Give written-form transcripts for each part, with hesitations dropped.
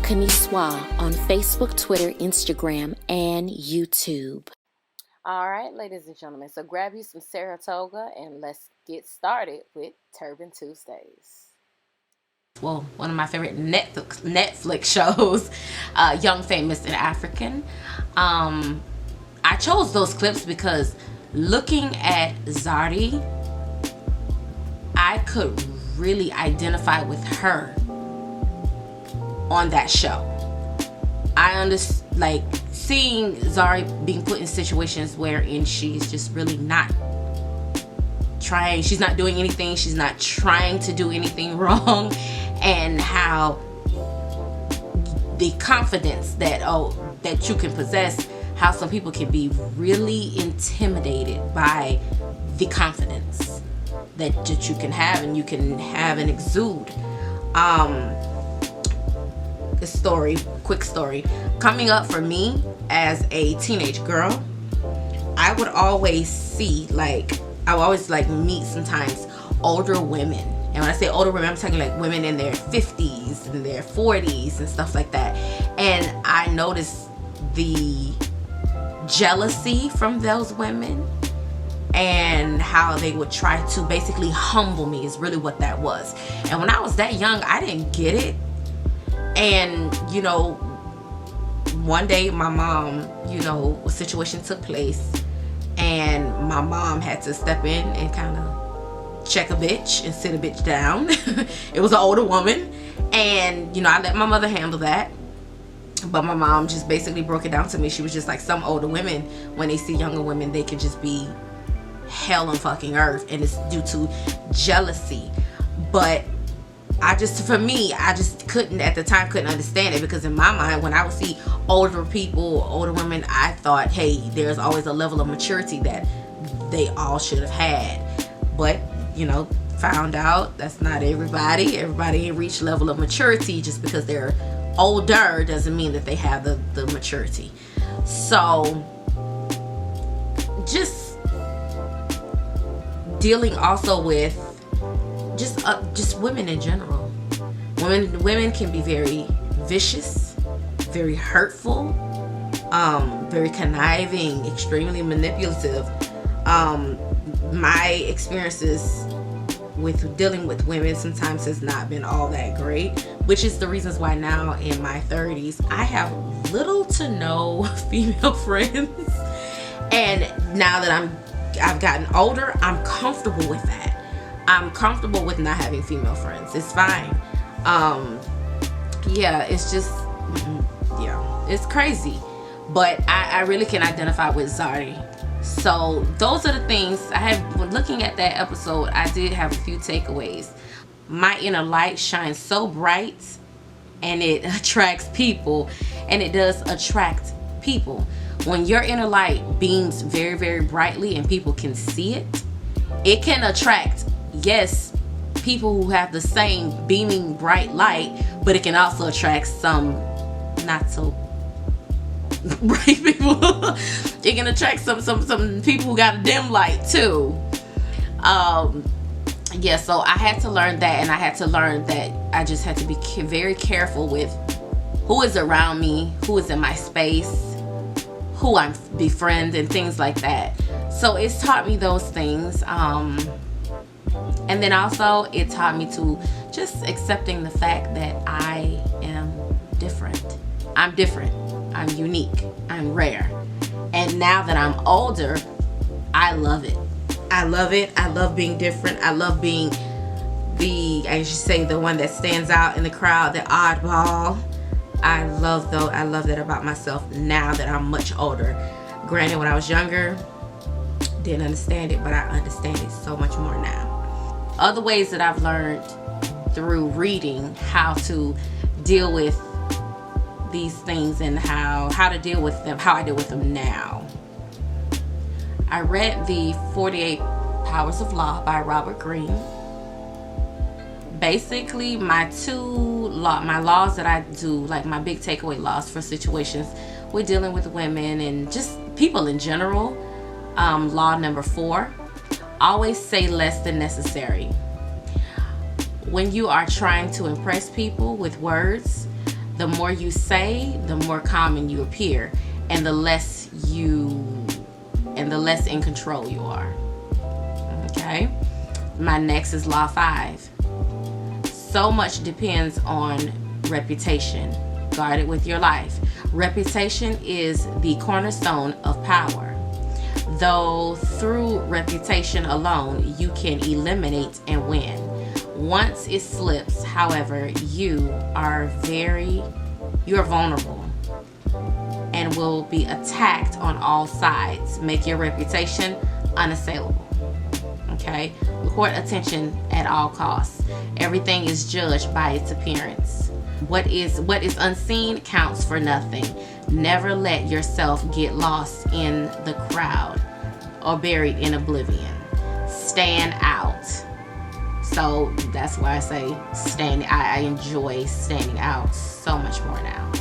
Kaneswa on Facebook, Twitter, Instagram, and YouTube. All right, ladies and gentlemen, so grab you some Saratoga and let's get started with Turban Tuesdays. Well, one of my favorite Netflix shows, Young, Famous, and African. I chose those clips because looking at Zari, I could really identify with her on that show. I understand, like, seeing Zari being put in situations wherein she's just really not trying, she's not doing anything, she's not trying to do anything wrong, and how the confidence that you can possess, how some people can be really intimidated by the confidence that you can have and you can have and exude. Quick story. Coming up for me as a teenage girl, I would always see, like, I would always meet sometimes older women. And when I say older women, I'm talking like women in their 50s and their 40s and stuff like that. And I noticed the jealousy from those women and how they would try to basically humble me is really what that was. And when I was that young, I didn't get it. And, one day my mom, a situation took place and my mom had to step in and kind of check a bitch and sit a bitch down. It was an older woman. And, I let my mother handle that. But my mom just basically broke it down to me. She was just like, some older women, when they see younger women, they can just be hell on fucking earth. And it's due to jealousy. But I just couldn't understand it, because in my mind, when I would see older women, I thought, hey, there's always a level of maturity that they all should have had. But, found out that's not everybody. Everybody ain't reached level of maturity. Just because they're older doesn't mean that they have the maturity. So, just dealing also with just women in general. Women can be very vicious, very hurtful, very conniving, extremely manipulative. My experiences with dealing with women sometimes has not been all that great, which is the reasons why now in my 30s I have little to no female friends. And now that I've gotten older, I'm comfortable with that. I'm comfortable with not having female friends. It's fine. It's just, it's crazy. But I really can identify with Zari. So those are the things I have. When looking at that episode, I did have a few takeaways. My inner light shines so bright, and it attracts people, and it does attract people. When your inner light beams very, very brightly and people can see it, it can attract, yes, people who have the same beaming bright light, but it can also attract some not so bright people. It can attract some people who got a dim light too. So I had to learn that, and I had to learn that I just had to be very careful with who is around me, who is in my space, who I befriend, and things like that. So it's taught me those things. And then also it taught me to just accepting the fact that I am different. I'm different. I'm unique. I'm rare. And now that I'm older, I love it. I love it. I love being different. I love being the one that stands out in the crowd, the oddball. I love that about myself now that I'm much older. Granted, when I was younger, didn't understand it, but I understand it so much more now. Other ways that I've learned through reading how to deal with these things and how to deal with them, how I deal with them now. I read the 48 Powers of Law by Robert Greene. Basically, my laws that I do, like my big takeaway laws for situations with dealing with women and just people in general. Law number 4, always say less than necessary. When you are trying to impress people with words, The more you say, the more common you appear, and the less in control you are. Okay? My next is Law 5. So much depends on reputation. Guard it with your life. Reputation is the cornerstone of power. Though through reputation alone, you can eliminate and win. Once it slips, however, you are vulnerable and will be attacked on all sides. Make your reputation unassailable. Okay? Court attention at all costs. Everything is judged by its appearance. What is unseen counts for nothing. Never let yourself get lost in the crowd or buried in oblivion. Stand out. So that's why I say I enjoy standing out so much more now.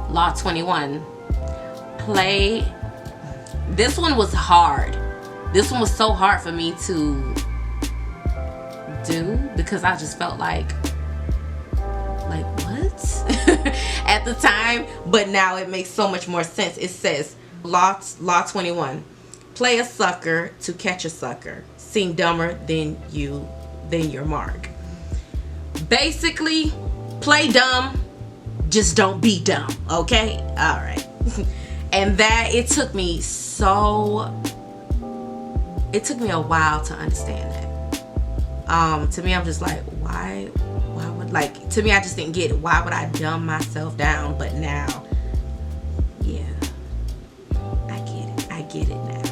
Law 21. Play. This one was hard. This one was so hard for me to do because I just felt like what? At the time, but now it makes so much more sense. It says, Law 21. Play a sucker to catch a sucker. Seem dumber than your mark. Basically, play dumb, just don't be dumb, okay? All right. And that, it took me a while to understand that. To me, I'm just like, why would, like, to me, I just didn't get it. Why would I dumb myself down? But now, yeah, I get it now.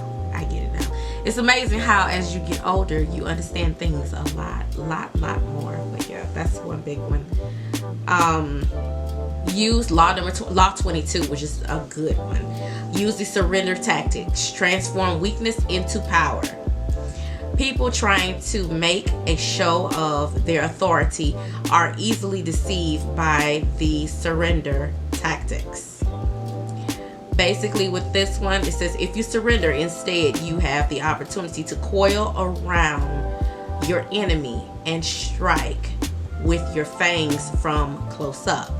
It's amazing how as you get older, you understand things a lot more. But yeah, that's one big one. Use law 22, which is a good one. Use the surrender tactics. Transform weakness into power. People trying to make a show of their authority are easily deceived by the surrender tactics. Basically, with this one, it says, if you surrender instead, you have the opportunity to coil around your enemy and strike with your fangs from close up.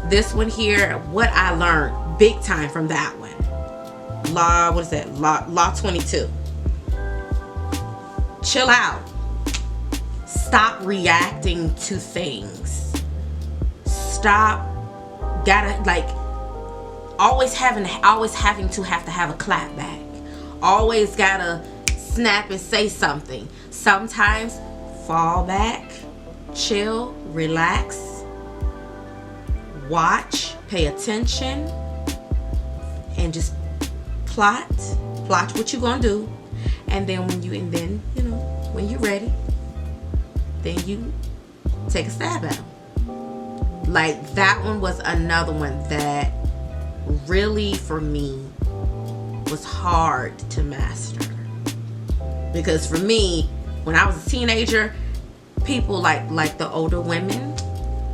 This one here, what I learned big time from that one. Law 22. Chill out. Stop reacting to things. Stop. Always having to have a clap back. Always gotta snap and say something. Sometimes fall back, chill, relax, watch, pay attention, and just plot what you're gonna do. And then when you're ready, then you take a stab at them. Like, that one was another one that really, for me, was hard to master. Because for me, when I was a teenager, people like the older women,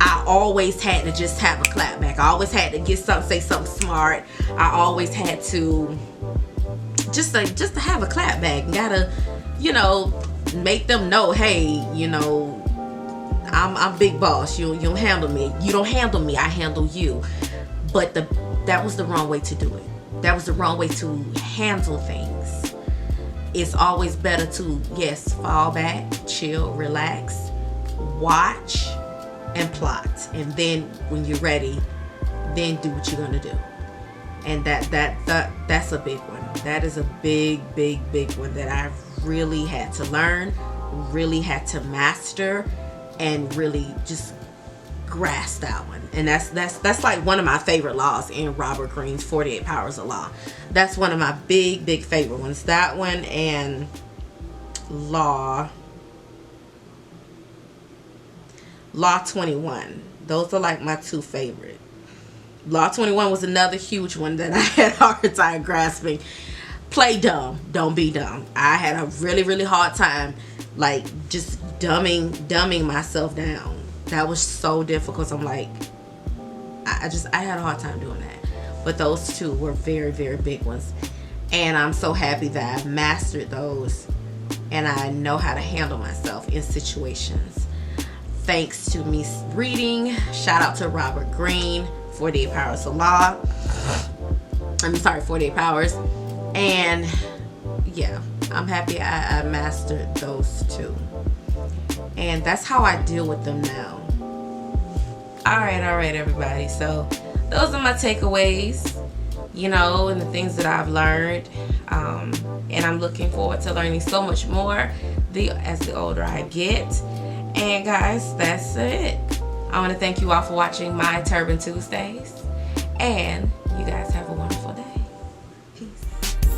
I always had to just have a clap back. I always had to say something smart. I always had to just to have a clap back. Gotta, make them know, hey, I'm big boss. You don't handle me. You don't handle me. I handle you. But that was the wrong way to do it. That was the wrong way to handle things. It's always better to, yes, fall back, chill, relax, watch, and plot. And then when you're ready, then do what you're gonna do. And that's a big one. That is a big one that I really had to learn, really had to master, and really just grasp that one. And that's like one of my favorite laws in Robert Greene's 48 Powers of Law. That's one of my big favorite ones. That one and Law 21. Those are like my two favorite. Law 21 was another huge one that I had a hard time grasping. Play dumb, don't be dumb. I had a really hard time, like, just dumbing myself down. That was so difficult. I'm like, I had a hard time doing that. But those two were very big ones. And I'm so happy that I've mastered those. And I know how to handle myself in situations. thanks to me reading. Shout out to Robert Greene, 48 Powers of Law. 48 Powers. And yeah, I'm happy I mastered those two. And that's how I deal with them now. All right, everybody. So those are my takeaways, and the things that I've learned. And I'm looking forward to learning so much more as the older I get. And guys, that's it. I want to thank you all for watching my Turban Tuesdays. And you guys have a wonderful day. Peace.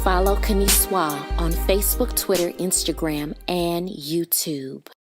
Follow Kaneswa on Facebook, Twitter, Instagram, and YouTube.